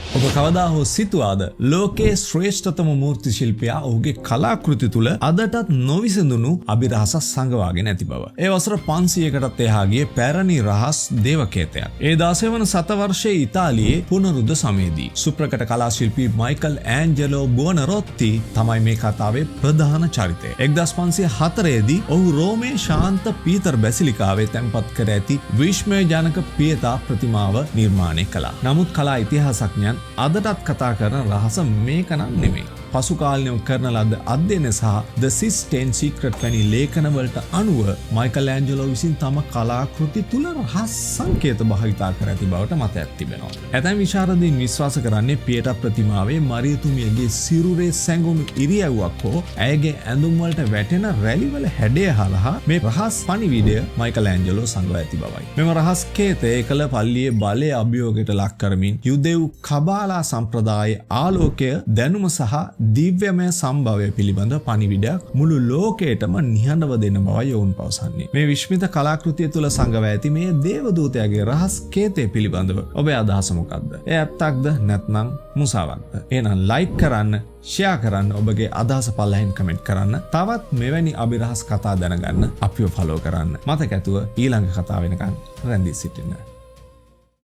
ඔබ කවදා හෝ සිතුවාද ලෝකයේ ශ්‍රේෂ්ඨතම මූර්ති ශිල්පියා ඔහුගේ කලාකෘති තුල අදටත් නොවිසඳුණු අභිරහසක් සංගවාගෙන ඇති බව. ඒ වසර 500කටත් එහා ගිය පැරණි රහස් දේවකේතයක්. ඒ 16 වන සතවර්ෂයේ ඉතාලියේ පුනරුද්ධ සමයේදී සුප්‍රකට කලා ශිල්පී මයිකල් ඇන්ජලෝ බුවනරොත්ති තමයි මේ කතාවේ ප්‍රධාන චරිතය. 1504 දී ඔහු රෝමේ ශාන්ත පීතර් බැසිලිකාවේ තැන්පත් කර ඇති විශ්මයජනක පියතා ප්‍රතිමාව නිර්මාණය කළා. නමුත් කලා ඉතිහාසඥයන් අදටත් කතා කරන රහස මේක නම් නෙමෙයි. පසු කාලෙම කරන ලද අධ්‍යයන සහ The Sistine Secret වැනි ලේඛනවලට අනුව මයිකල් ඇන්ජලෝ විසින් තම කලාකෘති තුල රහස් සංකේත භාවිතා කර ඇති බවට මතයක් තිබෙනවා. ඇතැම් විශාරදයින් විශ්වාස කරන්නේ පියතා ප්‍රතිමාවේ මරියතුමියගේ සිරුරේ සැඟවුණු ඉරියව්වක් හෝ ඇයගේ ඇඳුම් වලට වැටෙන රැලිවල හැඩය හරහා මේ රහස් පණිවිඩය මයිකල් ඇන්ජලෝ සංගවා ඇති බවයි. මෙම රහස් කේතය එකල පල්ලියේ බලය අභියෝගයට ලක් කරමින් යුදෙව් කබාලා සම්ප්‍රදායේ ආලෝකය දැනුම සහ දිව්‍යමය සම්භවය පිළිබඳ පණිවිඩයක් මුළු ලෝකයටම නිහඬව දෙන බවයි ඔවුන් පවසන්නේ. මේ විශ්මිත කලාකෘතිය තුල සංගවා ඇති මේ දේවදූතයාගේ රහස් කේතය පිළිබඳව ඔබේ අදහස මොකක්ද? එය ඇත්තක්ද නැත්නම් මුසාවක්ද? එහෙනම් ලයික් කරන්න, ෂෙයා කරන්න, ඔබගේ අදහස පල්ලෙහින් කමෙන්ට් කරන්න. තවත් මෙවැනි අභිරහස් කතා දැනගන්න අපිව ෆලෝ කරන්න. මතක ඇතුව ඊළඟ කතාව වෙනකන් රැඳී සිටින්න.